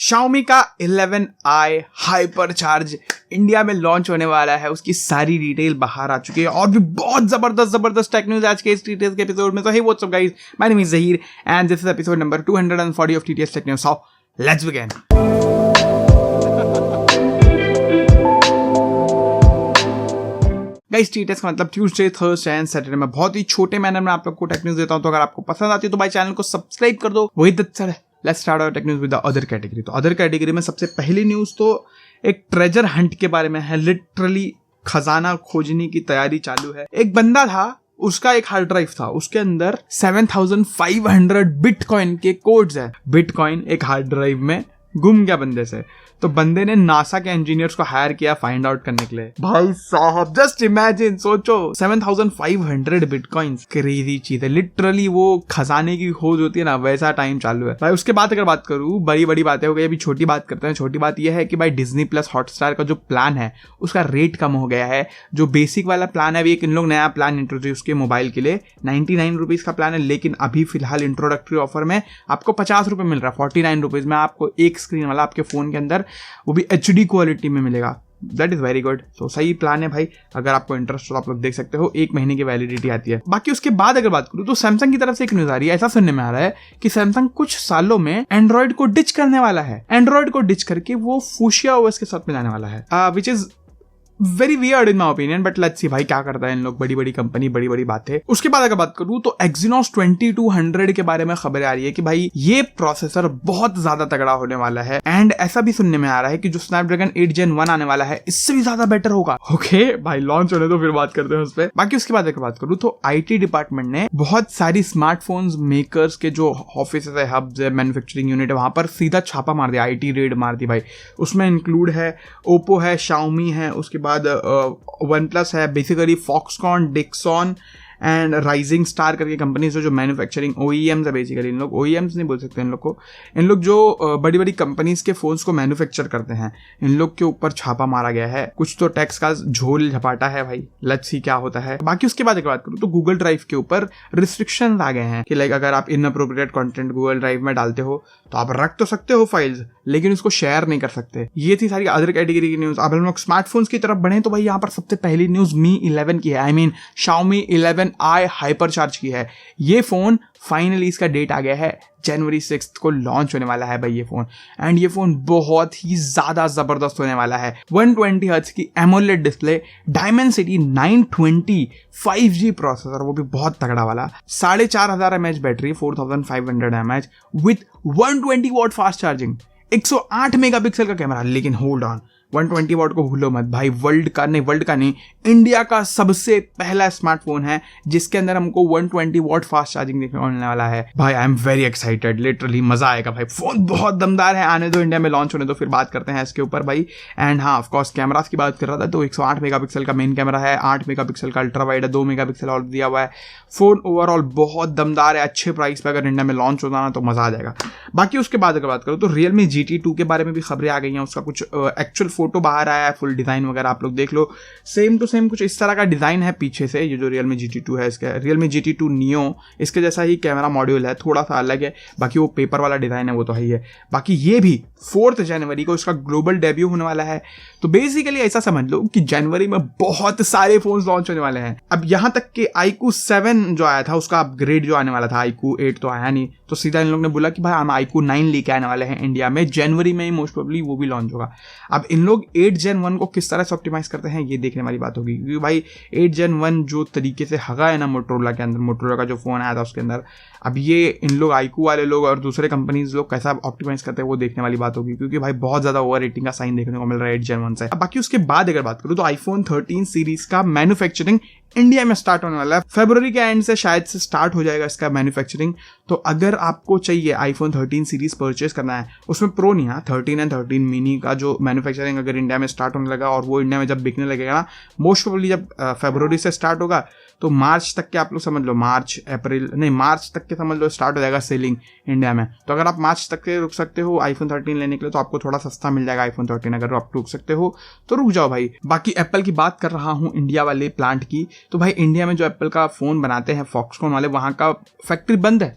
Xiaomi का 11i HyperCharge India में launch होने वाला है। उसकी सारी डिटेल बाहर आ चुकी है और भी बहुत जबरदस्त टेक न्यूज आज के इस TTS के एपिसोड में। तो hey what's up guys, my name is Zaheer and this is episode number 240 of TTS Tech News। So let's begin. Guys, TTS का मतलब ट्यूसडे, थर्सडे एंड सैटरडे में बहुत ही छोटे मैनर में आप लोग को टेक न्यूज देता हूं। तो अगर आपको पसंद आती है तो भाई चैनल को सब्सक्राइब कर दो। वही sir, let's start our tech news with the other category. तो अदर कैटेगरी में सबसे पहली न्यूज तो एक ट्रेजर हंट के बारे में है। लिटरली खजाना खोजने की तैयारी चालू है। एक बंदा था, उसका एक हार्ड ड्राइव था, उसके अंदर 7500 बिटकॉइन के कोड्स है। बिटकॉइन एक हार्ड ड्राइव में गुम गया बंदे से। तो बंदे ने नासा के इंजीनियर्स को हायर किया फाइंड आउट करने के लिए। भाई साहब जस्ट इमेजिन, सोचो 7500 बिटकॉइंस, क्रेजी चीज है। लिटरली वो खजाने की खोज होती है ना, वैसा टाइम चालू है भाई। उसके बाद अगर बात करूं, बड़ी बातें हो गई, अभी छोटी बात करते हैं। छोटी बात यह है कि भाई Disney+Hotstar का जो प्लान है उसका रेट कम हो गया है। जो बेसिक वाला प्लान है, अभी इन लोग नया प्लान इंट्रोड्यूस किया मोबाइल के लिए, 99 रुपीज का प्लान है। लेकिन अभी फिलहाल इंट्रोडक्टरी ऑफर में आपको 50 रुपए मिल रहा है। 49 रुपीज में आपको एक स्क्रीन वाला आपके फोन के अंदर, वो भी HD क्वालिटी में मिलेगा। That is very good. तो सही प्लान है भाई, अगर आपको इंटरेस्ट हो तो आप लोग देख सकते हो। 1 महीने की वैलिडिटी आती है। बाकी उसके बाद अगर बात करूं तो सैमसंग की तरफ से एक न्यूज आ रही है। ऐसा सुनने में आ रहा है कि सैमसंग कुछ सालों में एंड्रॉइड को डिच करने वाला है। एंड्रॉइड को डिच करके वो FuschiaOS के साथ में जाने वाला है, which is very weird in my opinion, but let's see भाई क्या करता है इन लोग। बड़ी कंपनी, बड़ी बातें। उसके बाद अगर बात करूं तो Exynos 2200 के बारे में खबर आ रही है कि भाई ये प्रोसेसर बहुत ज्यादा तगड़ा होने वाला है। एंड ऐसा भी सुनने में आ रहा है कि जो स्नैपड्रैगन 8 Gen 1 आने वाला है, इससे भी ज्यादा बेटर होगा। ओके भाई, लॉन्च होने तो फिर बात करते हैं उस पर। बाकी उसके बाद अगर बात करूं तो IT डिपार्टमेंट ने बहुत सारी स्मार्टफोन्स मेकर्स के जो ऑफिस है, हब्स है, मैन्युफैक्चरिंग यूनिट है, वहां पर सीधा छापा मार दिया, IT रेड मार दी भाई। उसमें इंक्लूड है Oppo है, Xiaomi है, उसके बाद OnePlus है, basically Foxconn, Dixon and rising star करके कंपनीज जो मैन्युफैक्चरिंग OEMs है। बेसिकली इन लोग OEMs नहीं बोल सकते इन लोग को, इन लोग जो बड़ी कंपनीज के फोन्स को मैन्युफैक्चर करते हैं, इन लोग के ऊपर छापा मारा गया है। कुछ तो टैक्स का झोल झपाटा है भाई, लेट्स सी क्या होता है। बाकी उसके बाद एक बात करूं तो गूगल ड्राइव के ऊपर रिस्ट्रिक्शन आ गए हैं कि लाइक अगर आप इनअप्रोप्रिएट कंटेंट गूगल ड्राइव में डालते हो तो आप रख तो सकते हो फाइल्स, लेकिन उसको शेयर नहीं कर सकते। ये थी सारी अदर कैटेगरी की न्यूज। अब हम लोग स्मार्टफोन्स की तरफ बढ़े तो भाई यहाँ पर सबसे पहली न्यूज Mi 11 की है। I mean Xiaomi 11i HyperCharge की है। ये फोन फाइनली, इसका डेट आ गया है, जनवरी 6 को लॉन्च होने वाला है भाई ये फोन। एंड ये फोन बहुत ही ज्यादा जबरदस्त होने वाला है। 120 हर्ट्ज की AMOLED display, Dimensity 920 5G processor, वो भी बहुत तगड़ा वाला, 4500 mAh battery, 4500 mAh with 120 watt fast charging, 108 megapixel का कैमरा। लेकिन होल्ड ऑन, 120 वॉट को भूलो मत भाई। वर्ल्ड का नहीं, इंडिया का सबसे पहला स्मार्टफोन है जिसके अंदर हमको 120 वॉट फास्ट चार्जिंग देखने को मिलने वाला है भाई। I am very excited, literally मजा आएगा भाई। फोन बहुत दमदार है। आने दो, इंडिया में लॉन्च होने दो, फिर बात करते हैं इसके ऊपर भाई। एंड हाँ, ऑफकोर्स कैमरास की बात कर रहा था तो 108 मेगापिक्सल का मेन कैमरा है, 8 मेगापिक्सल का अल्ट्रा वाइड है, 2 मेगापिक्सल और दिया हुआ है। फोन ओवरऑल बहुत दमदार है। अच्छे प्राइस पर अगर इंडिया में लॉन्च होता ना तो मजा आ जाएगा। बाकी उसके बाद अगर बात करो तो Realme GT 2 के बारे में भी खबरें आ गई हैं। उसका कुछ एक्चुअल फोटो बाहर आया है, फुल डिजाइन वगैरह आप लोग देख लो। सेम टू सेम कुछ इस तरह का डिजाइन है पीछे से। ये जो Realme GT 2 है, इसका Realme GT 2 Neo, इसके जैसा ही कैमरा मॉड्यूल है, थोड़ा सा अलग है। बाकी वो पेपर वाला डिजाइन है वो तो है ही है। बाकी ये भी 4 जनवरी को इसका ग्लोबल डेब्यू होने वाला है। तो बेसिकली ऐसा समझ लो कि जनवरी में बहुत सारे फोन लॉन्च होने वाले हैं। अब यहां तक कि iQOO 7 जो आया था, उसका अपग्रेड जो आने वाला था, iQOO 8 तो आया नहीं, तो सीधा इन लोग ने बोला कि भाई हम iQOO 9 लेके आने वाले हैं इंडिया में, जनवरी में ही मोस्ट प्रोबेबली वो भी लॉन्च होगा। अब इन लोग 8 Gen 1 को किस तरह से ऑप्टिमाइज करते हैं ये देखने वाली बात होगी, क्योंकि भाई 8 Gen 1 जो तरीके से हगा है ना मोटोरोला के अंदर, मोटोरोला का जो फोन आया था उसके अंदर, अब ये इन लोग iQOO वाले लोग और दूसरे कंपनीज लोग कैसा ऑप्टिमाइज करते हैं वो देखने वाली बात होगी, क्योंकि भाई बहुत ज्यादा ओवर रेटिंग का साइन देखने को मिल रहा है 8 Gen 1 से। अब बाकी उसके बाद अगर बात करूं तो iPhone 13 सीरीज का मैन्युफैक्चरिंग इंडिया में स्टार्ट होने वाला है। फरवरी के एंड से शायद से स्टार्ट हो जाएगा इसका मैन्युफैक्चरिंग। तो अगर आपको चाहिए iPhone 13 सीरीज परचेस करना है, उसमें प्रो नहीं है, 13 एंड 13 मिनी का जो मैन्युफैक्चरिंग अगर इंडिया में स्टार्ट होने लगा और वो इंडिया में जब बिकने लगेगा ना, मोस्ट प्रोबेबली जब फरवरी से स्टार्ट होगा तो मार्च तक के आप लोग समझ लो, मार्च तक के समझ लो स्टार्ट हो जाएगा सेलिंग इंडिया में। तो अगर आप मार्च तक के रुक सकते हो iPhone 13 लेने के लिए तो आपको थोड़ा सस्ता मिल जाएगा iPhone 13। अगर आप रुक सकते हो तो रुक जाओ भाई। बाकी एप्पल की बात कर रहा हूँ इंडिया वाले प्लांट की, तो भाई इंडिया में जो एप्पल का फोन बनाते हैं फॉक्सकॉन वाले, वहां का फैक्ट्री बंद है,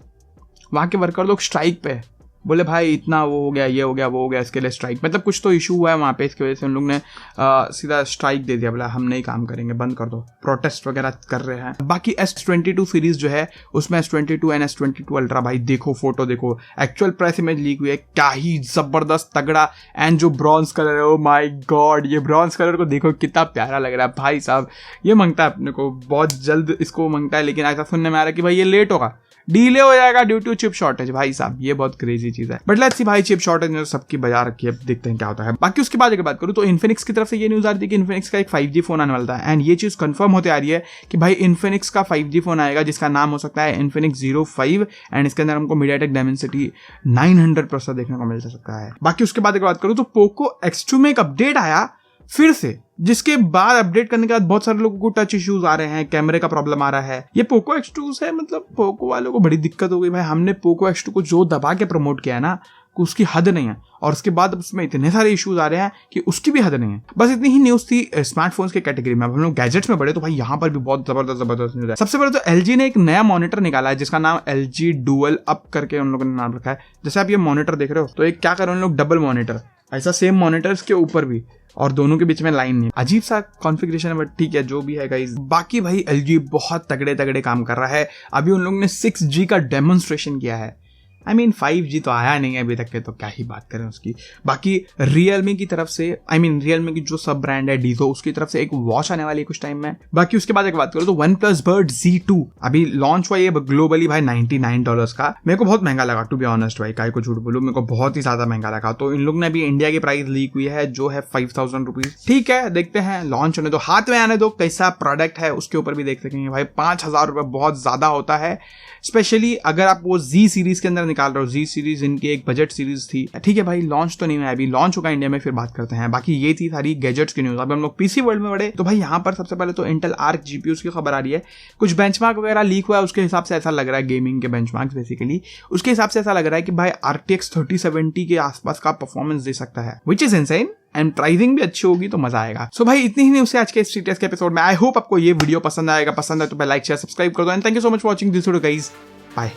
वहां के वर्कर लोग स्ट्राइक पे है। बोले भाई इतना वो हो गया, ये हो गया, वो हो गया, इसके लिए स्ट्राइक, मतलब कुछ तो इशू हुआ है वहाँ पे, इसकी वजह से उन लोग ने सीधा स्ट्राइक दे दिया, बोला हम नहीं काम करेंगे, बंद कर दो, प्रोटेस्ट वगैरह कर रहे हैं। बाकी S22 सीरीज जो है उसमें S22 एंड S22 अल्ट्रा, भाई देखो फोटो देखो, एक्चुअल प्राइस इमेज लीक हुई है, क्या ही जबरदस्त तगड़ा, एंड जो ब्रॉन्ज कलर है, ओ माय गॉड, ये ब्रॉन्ज कलर को देखो कितना प्यारा लग रहा है भाई साहब। ये मांगता है अपने को, बहुत जल्द इसको मांगता है, लेकिन ऐसा सुनने में आ रहा है कि भाई ये लेट होगा, डीले हो जाएगा ड्यू टू चिप शॉर्टेज। भाई साहब ये बहुत क्रेजी चीज है, बट लेट्स सी भाई, चिप शॉर्टेज ने सबकी बजा रखी है, देखते हैं क्या होता है। बाकी उसके बाद अगर बात करूं तो इन्फिनिक्स की तरफ से ये न्यूज आ रही थी कि इन्फिनिक्स का एक 5G फोन आने वाला है, एंड ये चीज कंफर्म होते आ रही है कि भाई इन्फिनिक्स का 5G फोन आएगा जिसका नाम हो सकता है इन्फिनिक्स Zero 5, एंड इसके अंदर हमको मीडियाटेक डायमेंसिटी 900 प्रोसेसर देखने को मिल सकता है। बाकी उसके बाद अगर बात करूं तो पोको X2 में एक अपडेट आया फिर से, जिसके बाद अपडेट करने के बाद बहुत सारे लोगों को टच इश्यूज आ रहे हैं, कैमरे का प्रॉब्लम आ रहा है। ये पोको X2 से मतलब पोको वालों को बड़ी दिक्कत हो गई भाई, हमने पोको X2 को जो दबा के प्रमोट किया है ना, उसकी हद नहीं है, और उसके बाद उसमें इतने सारे इश्यूज आ रहे हैं कि उसकी भी हद नहीं है। बस इतनी ही न्यूज थी स्मार्टफोन्स के कैटेगरी में। अब हम लोग गैजेट्स में बढ़े तो भाई यहाँ पर भी बहुत जबरदस्त न्यूज है। सबसे पहले तो LG ने एक नया मॉनिटर निकाला है जिसका नाम LG DualUP करके उन लोगों ने नाम रखा है। जैसे आप ये मॉनिटर देख रहे हो, तो एक क्या कर रहे हैं उन लोग, डबल मॉनिटर, ऐसा सेम मॉनिटर्स के ऊपर भी, और दोनों के बीच में लाइन नहीं। अजीब सा कॉन्फ़िगरेशन है, बट ठीक है जो भी है गाइस। बाकी भाई LG बहुत तगड़े काम कर रहा है। अभी उन लोगों ने 6G का डेमोन्स्ट्रेशन किया है, I mean 5G तो आया नहीं है अभी तक के, तो क्या ही बात करें उसकी। बाकी Realme की तरफ से, Realme की जो सब ब्रांड है DIZO, उसकी तरफ से एक वॉच आने वाली है कुछ टाइम में। बाकी उसके बाद एक बात करो तो OnePlus Bud Z2 अभी लॉन्च हुआ है ग्लोबली भाई $99 का। मेरे को बहुत महंगा लगा टू बी ऑनेस्ट भाई, काय को झूठ बोलूं, मेरे को बहुत ही ज्यादा महंगा लगा। तो इन लोग ने अभी इंडिया की प्राइस लीक हुई है जो है 5000 रुपीज। ठीक है, देखते हैं, लॉन्च होने दो, हाथ में आने दो, कैसा प्रोडक्ट है उसके ऊपर भी देख सकेंगे भाई। 5000 रुपये बहुत ज्यादा होता है, स्पेशली अगर आप वो Z सीरीज के अंदर निकाल रहे हो। Z सीरीज इनकी एक बजट सीरीज थी। ठीक है भाई, लॉन्च तो नहीं हुआ, अभी लॉन्च होगा इंडिया में, फिर बात करते हैं। बाकी ये थी सारी गैजेट्स की न्यूज। अब हम लोग पीसी वर्ल्ड में बढ़े तो भाई यहाँ पर सबसे पहले तो इंटेल आर्क जीपीयूज की खबर आ रही है। कुछ बेंचमार्क वगैरह लीक हुआ है, उसके हिसाब से ऐसा लग रहा है, गेमिंग के बेंचमार्क्स बेसिकली, उसके हिसाब से ऐसा लग रहा है कि भाई RTX 3070 के आसपास का परफॉर्मेंस दे सकता है, which is insane, and pricing भी अच्छी होगी तो मजा आएगा। सो भाई इतनी ही न्यूज़ से आज के इस TTS के एपिसोड में। आई होप आपको ये वीडियो पसंद आएगा, पसंद है तो लाइक शेयर सब्सक्राइब कर दो, and thank you so much for watching this video guys, bye.